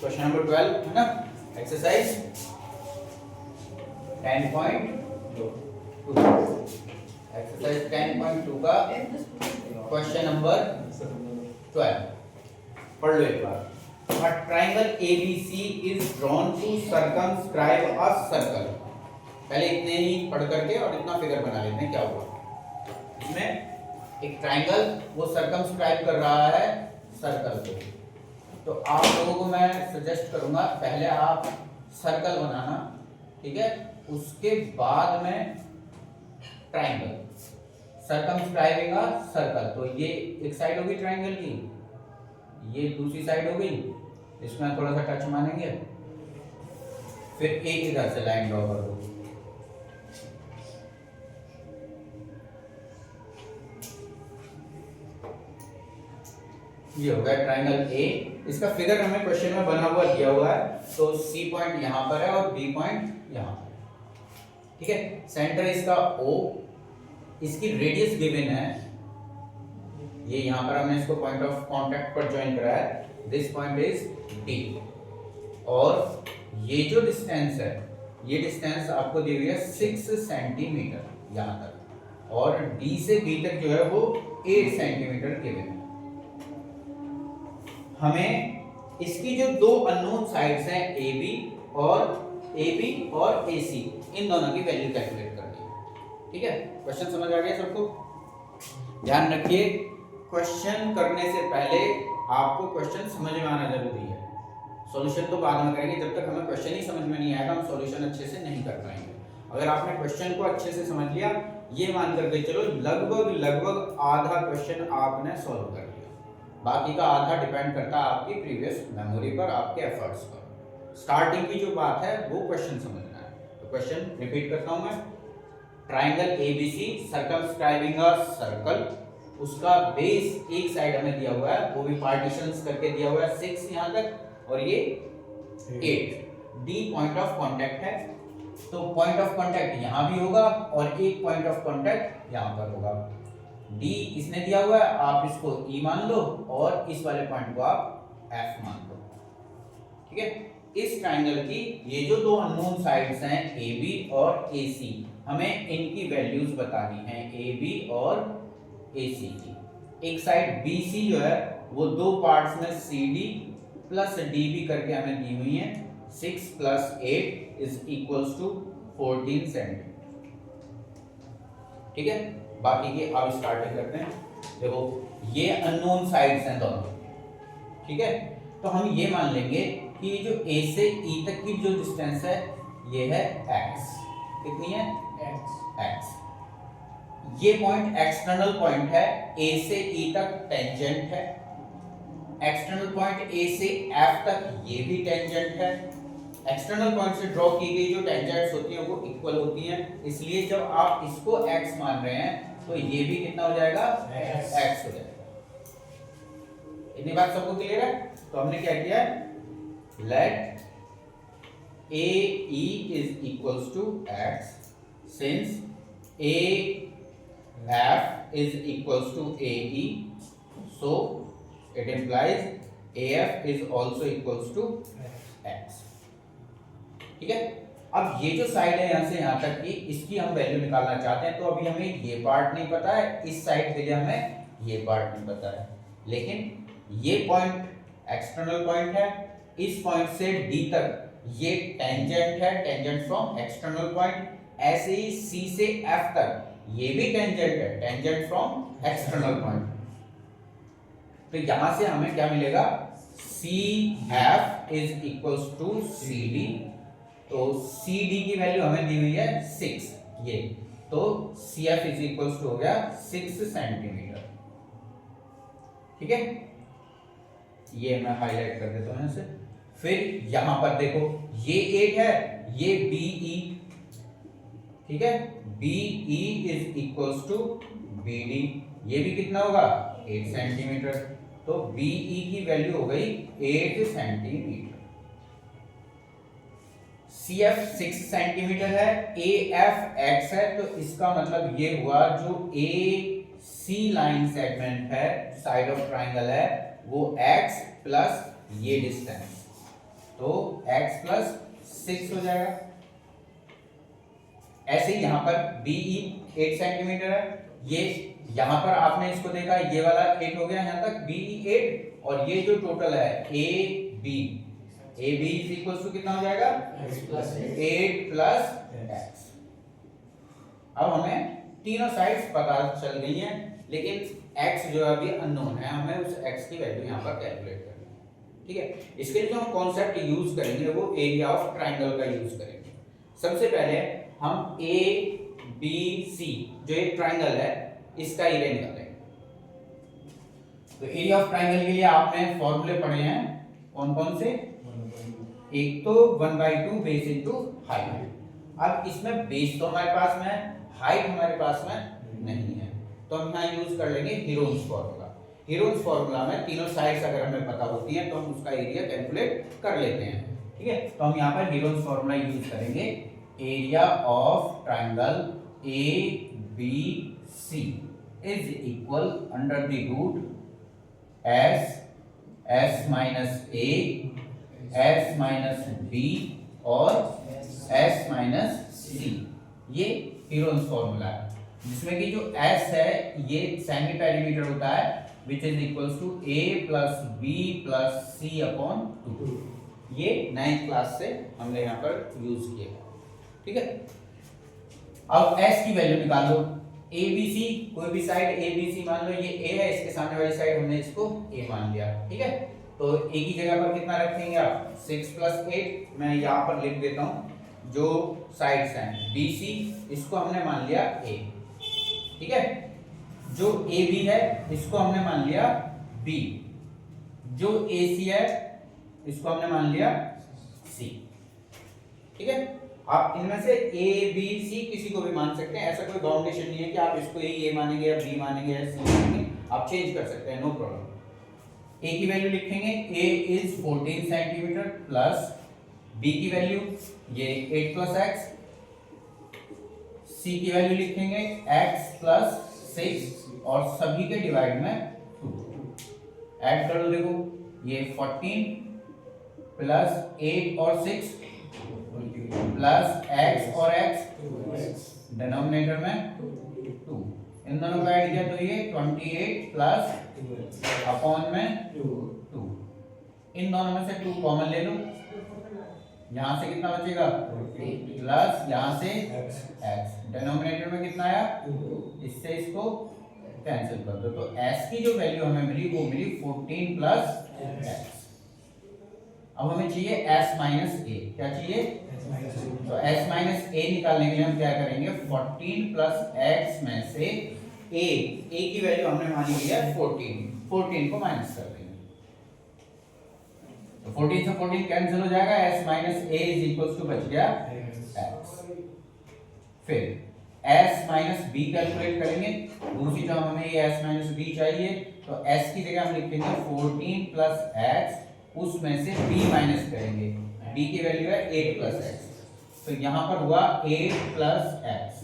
Question number 12 है ना, exercise 10.2, exercise 10.2 का क्वेश्चन नंबर 12 पढ़ लो एक बार। A triangle ABC is drawn to circumscribe a circle। पहले इतने ही पढ़ करके और इतना फिगर बना लेते हैं क्या हुआ। इसमें एक ट्राइंगल वो सर्कमस्क्राइब कर रहा है सर्कल को, तो आप लोगों को मैं सजेस्ट करूंगा पहले आप सर्कल बनाना, ठीक है, उसके बाद में ट्राइंगल, सर्कमस्क्राइबिंग अ सर्कल। तो ये एक साइड होगी ट्राइंगल की, ये दूसरी साइड हो गई, इसमें थोड़ा सा टच मानेंगे, फिर एक इधर से लाइन ड्रॉ कर दो। ये हो गया ट्राइंगल ए। इसका फिगर हमें क्वेश्चन में बना हुआ दिया हुआ है, तो सी पॉइंट यहां पर है और बी पॉइंट यहां पर, ठीक है। सेंटर इसका ओ, इसकी रेडियस गिवन है, ये यहां पर हमने इसको पॉइंट ऑफ कांटेक्ट पर ज्वाइन करा है, दिस पॉइंट इज डी। और ये जो डिस्टेंस है, ये डिस्टेंस आपको दी हुई है 6 सेंटीमीटर यहां तक, और डी से बी तक जो है वो 8 सेंटीमीटर गिवन है। हमें इसकी जो दो अननोन साइड्स हैं ए बी और ए सी, इन दोनों की वैल्यू कैलकुलेट करनी है, ठीक है। क्वेश्चन समझ आ गया सबको? ध्यान रखिए, क्वेश्चन करने से पहले आपको क्वेश्चन समझ में आना जरूरी है। सॉल्यूशन तो बाद में करेंगे, जब तक हमें क्वेश्चन ही समझ में नहीं आएगा हम सॉल्यूशन अच्छे से नहीं कर पाएंगे। अगर आपने क्वेश्चन को अच्छे से समझ लिया, ये मान करके चलो लगभग आधा क्वेश्चन आपने सॉल्व कर लिया, बाकी का आधा डिपेंड करता है आपकी प्रीवियस मेमोरी पर, आपके एफर्ट्स पर। स्टार्टिंग की जो बात है वो क्वेश्चन समझना है। तो क्वेश्चन रिपीट करता हूं मैं। Triangle ABC circumscribing a circle, उसका बेस एक साइड हमें दिया हुआ है, वो भी पार्टीशंस करके दिया हुआ है 6 यहां तक, और ये 8। डी पॉइंट ऑफ कांटेक्ट है, तो पॉइंट ऑफ कांटेक्ट यहां भी होगा और एक पॉइंट ऑफ कांटेक्ट यहां पर होगा। डी इसने दिया हुआ है, आप इसको ई मान लो और इस वाले पॉइंट को आप एफ मान लो, ठीक है। इस ट्राइंगल की ये जो दो अननोन साइड्स हैं ए बी और ए सी, हमें इनकी वैल्यूज बतानी है, ए बी और ए सी की। एक साइड बी सी जो है वो दो पार्ट्स में C D plus D B करके हमें दी हुई है, 6 + 8 = 14 सेंटीमीटर, ठीक है। बाकी की अब स्टार्टिंग करते हैं। देखो ये अननोन साइड्स हैं दोनों, ठीक है, तो हम ये मान लेंगे कि जो ए से ई तक की जो डिस्टेंस है ये है x। कितनी है? x। ये पॉइंट एक्सटर्नल पॉइंट है, ए से ई तक टेंजेंट है, एक्सटर्नल पॉइंट ए से एफ तक ये भी टेंजेंट है। एक्सटर्नल पॉइंट से ड्रॉ की गई जो टेंजेंट्स होती हैं वो इक्वल होती हैं, इसलिए जब आप इसको x मान रहे हैं तो ये भी कितना हो जाएगा? x हो जाएगा। इतनी बात सबको क्लियर है? तो हमने क्या किया है, late AE = x since AF = AE, so it implies AF is also equals to x, ठीक है। अब ये जो साइड है यहां से यहां तक की, इसकी हम वैल्यू निकालना चाहते हैं, तो अभी हमें ये पार्ट नहीं पता है, इस साइड के लिए हमें ये पार्ट नहीं पता है, लेकिन ये पॉइंट एक्सटर्नल पॉइंट है, इस पॉइंट से डी तक ये टेंजेंट है, टेंजेंट फ्रॉम एक्सटर्नल पॉइंट। ऐसे ही सी से एफ तक ये भी टेंजेंट है, टेंजेंट फ्रॉम एक्सटर्नल पॉइंट। तो यहां से हमें क्या मिलेगा, CF = CD, तो CD की वैल्यू हमें दी हुई है 6, ये तो CF = हो गया 6 सेंटीमीटर, ठीक है। ये मैं हाईलाइट कर देता हूं इसे। फिर यहां पर देखो ये 8 है, ये BE, ठीक है, BE = BD, ये भी कितना होगा 8 सेंटीमीटर, तो BE की वैल्यू हो गई 8 सेंटीमीटर। CF 6 सेंटीमीटर है, AF x है, तो इसका मतलब ये हुआ जो AC लाइन सेगमेंट है, साइड ऑफ ट्राइंगल है, वो x प्लस ये डिस्टेंस, तो x प्लस 6 हो जाएगा। ऐसे ही यहाँ पर BE 8 सेंटीमीटर है, ये यहाँ पर आपने इसको देखा, ये वाला 8 हो गया यहाँ तक, BE 8, और ये जो टोटल है AB इज इक्वल टू कितना हो जाएगा 8 प्लस x। अब हमें तीनों साइड्स पता चल गई हैं, लेकिन x जो है अभी अननोन है, हमें उस x की वैल्यू यहाँ पर कैलकुलेट करनी है। ठीक है, इसके लिए जो हम कॉन्सेप्ट यूज करेंगे वो एरिया ऑफ ट्राइंगल का यूज करेंगे। सबसे पहले हम ABC जो एक ट्राइंगल है इसका एरिया निकालेंगे। तो एरिया ऑफ ट्राइंगल के लिए आपने फॉर्मूले पढ़े हैं, कौन कौन से? एक तो 1/2 बेस इनटू हाइट। अब इसमें बेस तो हमारे पास में है, हाइट हमारे पास में नहीं है, तो हम यहाँ यूज कर लेंगे हीरोन्स फॉर्मूला। हीरोन्स फॉर्मूला में तीनों साइड्स अगर हमें पता होती हैं तो हम उसका एरिया कैलकुलेट कर लेते हैं। ठीक है, तो हम यहाँ पर हीरोन्स फॉर्मूला यूज करेंगे। Area of triangle ABC is equal under the root S minus A, S minus B और S माइनस C। ये हीरोन्स फॉर्मूला है, जिसमें कि जो S है ये सेमी पेरीमीटर होता है, which is equals to A plus B plus C upon 2। ये 9th क्लास से हमने यहाँ पर यूज किया है। ठीक है, अब S की वैल्यू निकाल लो। ABC, कोई भी साइड ABC मान लो, ये A है, इसके सामने वाली साइड हमने इसको A मान लिया। ठीक है, तो A की जगह पर कितना रखेंगे आप? 6 प्लस 8। मैं यहाँ पर लिख देता हूँ जो साइड्स हैं BC, इसको हमने मान लिया A। ठीक है, जो AB है इसको हमने मान लिया B, जो AC है इसको हमने मान लिया C। ठीक है, आप इनमें से A B C किसी को भी मान सकते हैं, ऐसा कोई बाउंडेशन नहीं है कि आप इसको A मानेंगे या B मानेंगे या C मानेंगे, आप चेंज कर सकते हैं, नो प्रॉब्लम। A की वैल्यू लिखेंगे, A is 14 centimetre plus B की वैल्यू ये 8 प्लस x, C की वैल्यू लिखेंगे x प्लस 6 और सभी के डिवाइड में 2। ऐड कर लो, देखो ये 14 प्लस 8 और 6 प्लस x और x डिनोमिनेटर में 2, इन दोनों का ऐड किया तो ये 28 प्लस अपॉन में 2। इन दोनों में से 2 कॉमन ले लो, यहाँ से कितना बचेगा प्लस यहाँ से x, डिनोमिनेटर में कितना आया, इससे इसको कैंसिल कर दो, तो s की जो वैल्यू हमें मिली वो मिली 14 प्लस x। अब हमें चाहिए s माइनस a, क्या चाहिए? तो s माइनस a निकालने के लिए हम क्या करेंगे, 14 प्लस x में से a की वैल्यू हमने मानी हुई है 14 को माइनस कर देंगे, तो 14 से 14 कैंसिल हो जाएगा, s minus a is equals to बच गया x। फिर s माइनस b कैलकुलेट करेंगे, दूसरी टर्म हमें ये s माइनस b चाहिए, तो s की जगह हम लिखेंगे 14 प्लस x, उसमें से b माइनस करेंगे, b की वैल्यू है 8 प्लस x, तो यहाँ पर हुआ 8 plus x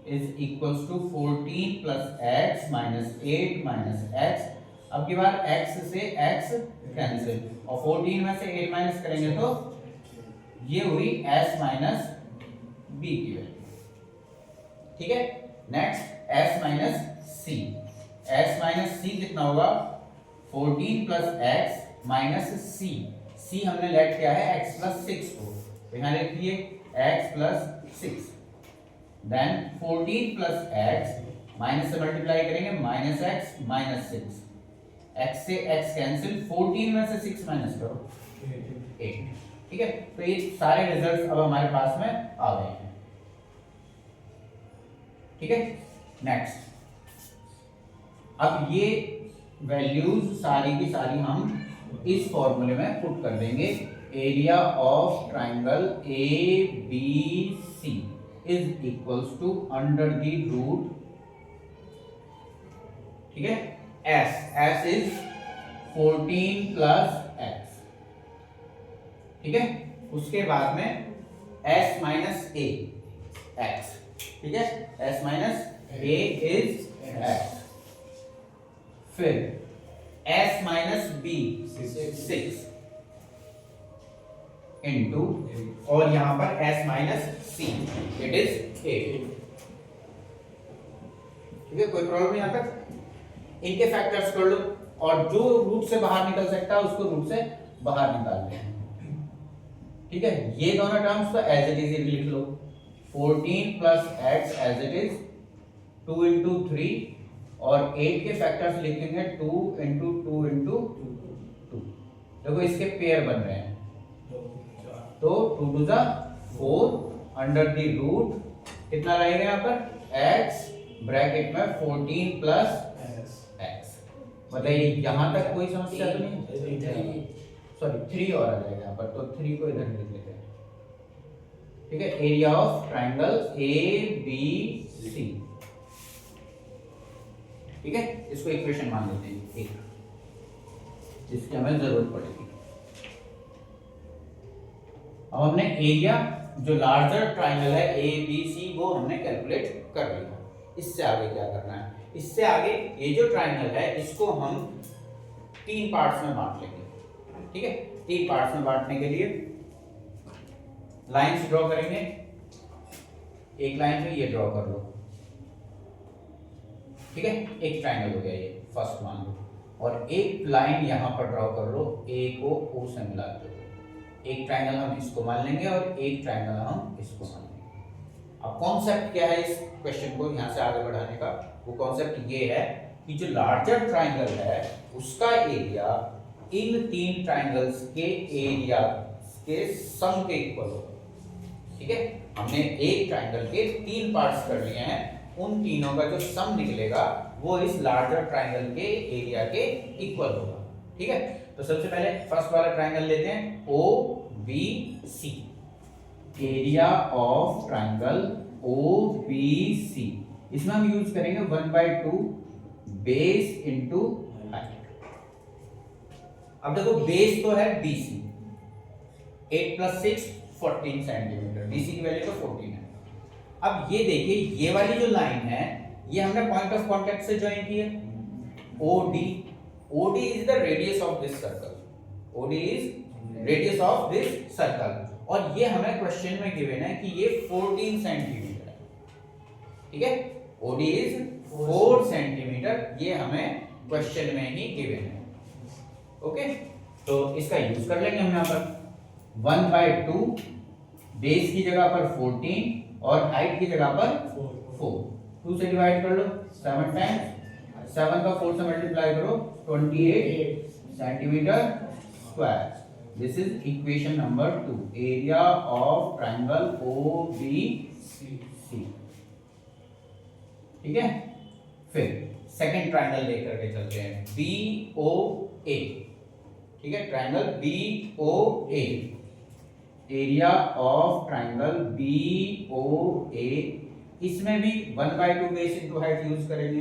is equals to 14 plus x minus 8 minus x। अब की बार x से x कैंसिल और 14 में से 8 माइनस करेंगे तो ये हुई s माइनस b की वैल्यू। ठीक है, next s minus c, s minus c कितना होगा, 14 प्लस x माइनस c हमने लेट किया है x प्लस 6 को, तो यहाँ लिख दिए x plus 6, then 14 plus x minus से मल्टीप्लाई करेंगे माइनस x माइनस 6, x से x कैंसिल, 14 में से 6 माइनस करो 8। ठीक है, तो ये सारे रिजल्ट्स अब हमारे पास में आ गए हैं। ठीक है, नेक्स्ट अब ये वैल्यूज सारी की सारी हम इस फॉर्मूले में पुट कर देंगे। Area of triangle ABC is equals to under the root, ठीक है, s इज 14 प्लस x। ठीक है, उसके बाद में s माइनस a x, ठीक है, s minus a is x, फिर s माइनस b 6, इंटू और यहाँ पर s minus see it is 8। ठीक है, कोई प्रॉब्लम यहाँ तक? इनके फैक्टर्स कर लो और जो रूट से बाहर निकल सकता है उसको रूट से बाहर निकाल लें। ठीक है, ये दोनों टर्म्स तो एज इट इज लिख लो। 14 plus X as it is 2 into 3 और 8 के फैक्टर्स लिखेंगे 2 इंटू 2 इंटू 2। देखो इसके पेयर बन रहे हैं, तो 2 टू ज़ा 4 अंडर द रूट कितना रहेगा यहाँ पर x ब्रैकेट में 14 प्लस x। बताइए यहाँ तक कोई समस्या तो नहीं? सॉरी 3 और आ जाएगा यहाँ पर, तो 3 को इधर लिख लेते हैं। ठीक है, एरिया ऑफ ट्राइंगल ABC। ठीक है, इसको इक्वेशन मान लेते हैं एक, जिसकी हमें जरूरत पड़ेगी। अब हमने एरिया जो लार्जर ट्राइंगल है ABC वो हमने कैलकुलेट कर लिया। इससे आगे क्या करना है? इससे आगे ये जो ट्राइंगल है इसको हम 3 पार्ट्स में बांट लेंगे। ठीक है, 3 पार्ट्स में बांटने के लिए लाइंस ड्रॉ करेंगे। एक लाइन पे ये ड्रॉ कर लो। ठीक है, एक ट्राइंगल हो गया ये, फर्स्ट मान लो, और एक लाइन यहां पर ड्रॉ कर लो, ए को ओ से मिला दो। एक ट्राइंगल हम इसको मान लेंगे और एक ट्राइंगल हम इसको मान लेंगे। अब कॉन्सेप्ट क्या है इस क्वेश्चन को यहां से आगे बढ़ाने का? वो कॉन्सेप्ट ये है कि जो लार्जर ट्राइंगल है उसका एरिया इन 3 ट्राइंगल्स के एरिया के सम के इक्वल होगा। ठीक है, हमने एक ट्राइंगल के 3 पार्ट्स कर लिए हैं, उन तीनों का जो सम निकलेगा वो इस लार्जर ट्राइंगल के एरिया के इक्वल होगा। ठीक है, तो सबसे पहले फर्स्ट वाला ट्राइंगल लेते हैं OBC। Area of triangle OBC, इसमें हम यूज करेंगे 1/2 बेस इंटू हाइट। अब देखो बेस तो है BC, 8 प्लस 6 14 सेंटीमीटर, BC की वैल्यू तो 14 है। अब ये देखिए ये वाली जो लाइन है ये हमने पॉइंट ऑफ कांटेक्ट से ज्वाइन की है, OD is the radius of this circle, OD is radius of this circle, और ये हमें क्वेश्चन में गिवन है कि ये 14 सेंटीमीटर है। ठीक है, OD इज 4 सेंटीमीटर, ये हमें क्वेश्चन में ही गिवन है। ओके, तो इसका यूज कर लेंगे हम यहाँ पर 1/2 बेस की जगह पर 14 और हाइट की जगह पर 4। 2 से डिवाइड कर लो, 7 टाइम्स 7 का 4 से मल्टीप्लाई करो 28 centimetre square. This is equation number 2, area of triangle OBC। ठीक है, फिर सेकंड ट्राइंगल लेकर के चलते हैं BOA। ठीक है, triangle BOA, area of triangle BOA, इसमें भी 1/2 बेस इंटू हाइट यूज करेंगे।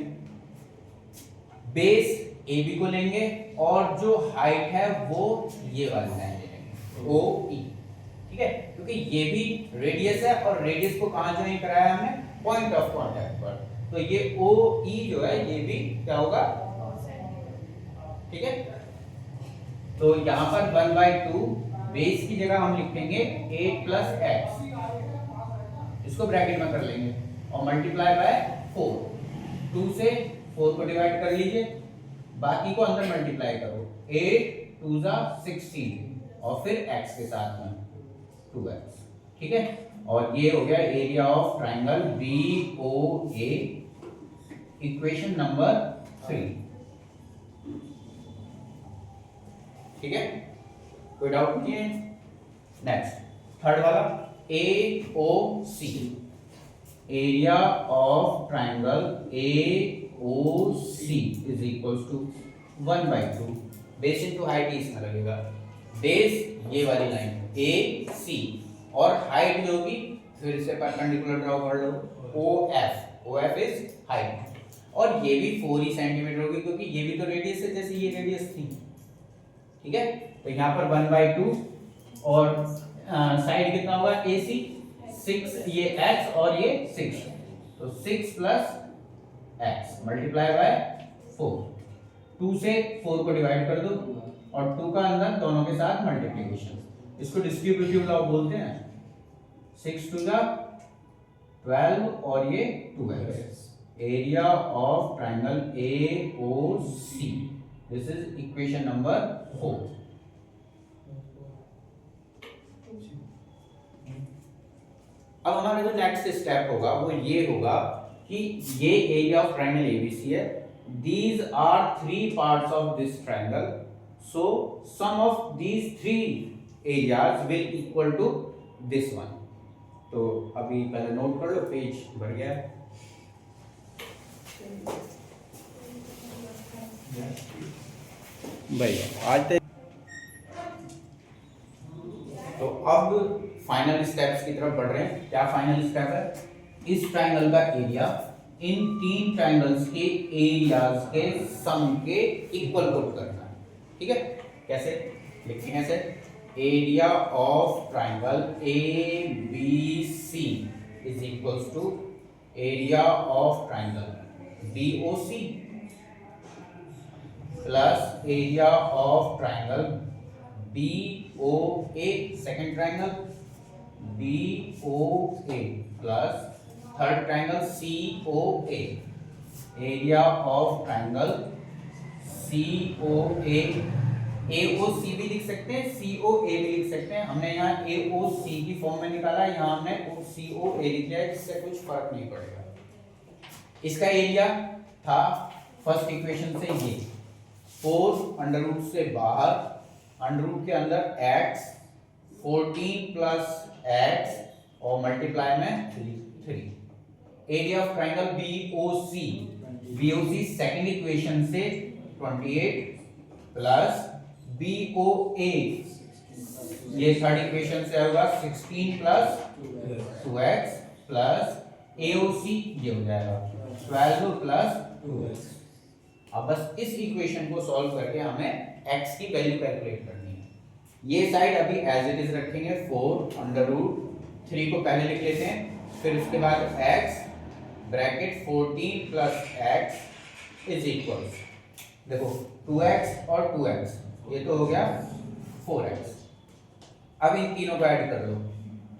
बेस AB को लेंगे और जो हाइट है वो ये वाली लाइन ले लेंगे OE। ठीक है, क्योंकि ये भी रेडियस है और रेडियस को कहां ज्वाइन कराया हमने? पॉइंट ऑफ कांटेक्ट पर, तो ये OE जो है ये भी क्या होगा? ठीक है, तो यहां पर 1/2 बेस की जगह हम लिखेंगे 8 प्लस x, इसको ब्रैकेट में कर लेंगे और मल्टीप्लाई बाय 4। 2 से 4 को डिवाइड कर लीजिए, बाकी को अंदर मल्टीप्लाई करो, 8 2 जा 16 और फिर x के साथ में 2x। ठीक है, और ये हो गया area of triangle BOA, equation number 3। ठीक है, कोई डाउट नहीं है? नेक्स्ट थर्ड वाला AOC, area of triangle AOC is equals to 1/2 base into height इसमें लगेगा। बेस ये वाली लाइन AC और हाइट जो होगी फिर से परपेंडिकुलर ड्रॉ कर लो, OF इज हाइट, और ये भी 4 ही सेंटीमीटर होगी क्योंकि ये भी तो रेडियस है जैसे ये रेडियस थी। ठीक है, तो यहाँ पर 1/2 और साइड कितना होगा AC 6, ये x और ये 6, तो 6 प्लस x मल्टीप्लाई बाय 4। 2 से 4 को डिवाइड कर दो और 2 का अंदर दोनों के साथ मल्टीप्लिकेशन, इसको डिस्ट्रीब्यूटिव लॉ बोलते हैं। 6 टू द 12 और ये 2x। Area of triangle AOC, this is equation number 4। अब हमारा जो नेक्स्ट स्टेप होगा वो ये होगा कि ये एरिया ऑफ ट्राइंगल ABC है। These are 3 parts of this triangle, so sum of these 3 areas will equal to this one। तो अभी पहले नोट कर लो, पेज बढ़ गया है। भैया आज तो अब फाइनल स्टेप्स की तरफ बढ़ रहे हैं। क्या फाइनल स्टेप है? इस ट्राइंगल का एरिया इन 3 ट्राइंगल्स के एरियाज के सम के इक्वल पुट करना है। ठीक है, कैसे लिखते हैं? ऐसे area of triangle ABC is equals to area of triangle BOC plus area of triangle BOA, second triangle BOA plus third triangle COA, area of triangle COA। AOC भी लिख सकते हैं, COA भी लिख सकते हैं। हमने यहाँ AOC की फॉर्म में निकाला है, यहाँ हमने COA लिख लिया है, जिससे कुछ फर्क नहीं पड़ेगा। इसका एरिया था फर्स्ट इक्वेशन से ये 4 अंडर रूट से बाहर, अंडर रूट के अंदर x, 14 प्लस x और मल्टीप्लाई में 3। Area of triangle BOC second equation से 28 प्लस BOA ये थर्ड इक्वेशन से होगा 16 प्लस 2x प्लस AOC ये हो जाएगा 12 प्लस 2x। अब बस इस इक्वेशन को सॉल्व करके हमें x की वैल्यू कैलकुलेट करनी है। ये साइड अभी एज इट इज रखेंगे, 4 अंडर रूट 3 को पहले लिख लेते हैं, फिर उसके बाद x bracket 14 plus x is equal, देखो 2x और 2x ये तो हो गया 4x। अब इन तीनों को ऐड कर लो।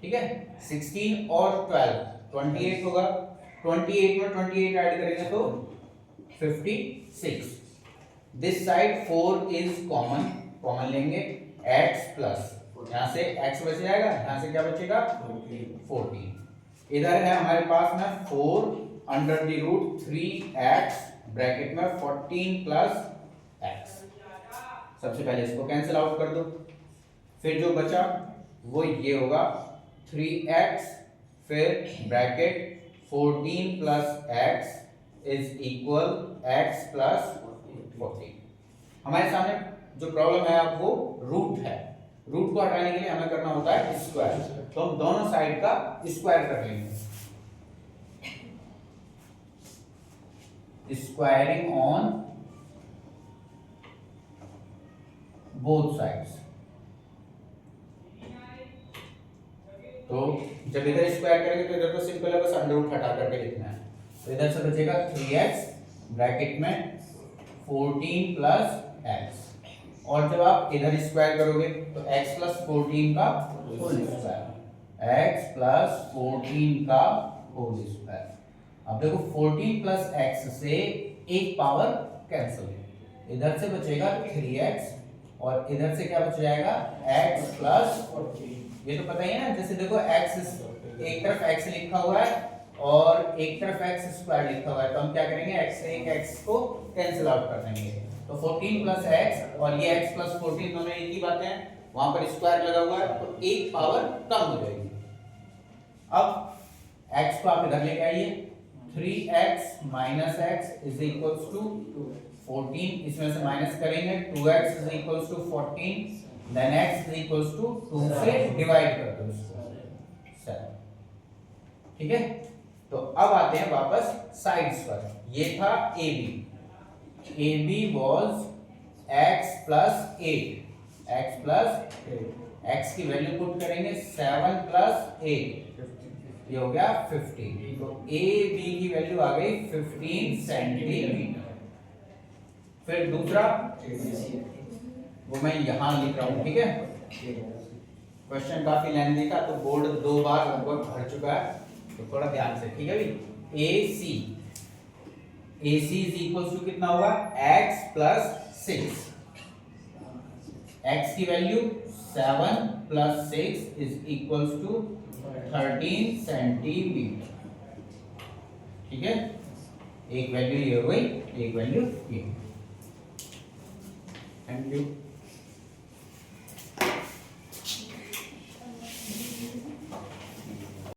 ठीक है, 16 और 12 28 होगा, 28 में 28 ऐड करेंगे तो 56। दिस साइड 4 इज कॉमन लेंगे, x प्लस यहाँ से x बच जाएगा, यहाँ से क्या बचेगा 14। इधर है हमारे पास में 4 under the root 3x bracket में 14 प्लस x। सबसे पहले इसको कैंसिल आउट कर दो, फिर जो बचा वो ये होगा 3x फिर bracket 14 plus x is equal x plus 14। हमारे सामने जो प्रॉब्लम है अब वो रूट है, रूट को हटाने के लिए हमें करना होता है स्क्वायर, तो हम दोनों साइड का स्क्वायर कर लेंगे। Squaring on both sides. तो जब इधर स्क्वायर करेंगे तो इधर तो सिंपल है, बस अंडर रूट हटा करके लिखना है। तो इधर से बचेगा 3x ब्रैकेट में 14 प्लस x, और जब आप इधर स्क्वायर करोगे तो x प्लस 14 का होल स्क्वायर, x प्लस 14 का होल स्क्वायर। अब देखो 14 प्लस x से एक पावर कैंसिल, इधर से बचेगा 3x और इधर से क्या बच जाएगा x प्लस 14। ये तो पता ही है ना, जैसे देखो x एक तरफ x लिखा हुआ है और एक तरफ x स्क्वायर लिखा हुआ है, तो हम क्या करेंगे x से एक x को कैंसिल आउट कर देंगे। तो 14 प्लस x और ये x प्लस 14 दोनों एक ही बातें हैं, वहां पर स्क्वायर लगा हुआ है तो एक पावर कम हो जाएगी। अब x को आप इधर लेके आइए, 3x minus x is equals to 14, इसमें से माइनस करेंगे 2x is equals to 14, then x is equals to 2 से डिवाइड कर दो इसको 7। ठीक है, तो अब आते हैं वापस साइड्स पर। ये था AB was x plus 8, x plus 8, x की वैल्यू पुट करेंगे 7 प्लस 8, ये हो गया 15। तो AB की वैल्यू आ गई 15 सेंटीमीटर। फिर दूसरा वो मैं यहां लिख रहा हूं, ठीक है, क्वेश्चन काफी लेंथी था तो बोर्ड 2 बार लगभग भर चुका है, तो थोड़ा ध्यान से, ठीक है भाई। AC इज इक्वल टू कितना होगा, x प्लस 6, x की value 7 plus 6 is equal to 13 centimetre, ठीक है। एक वैल्यू ये हो गई, एक वैल्यू ये। Thank you.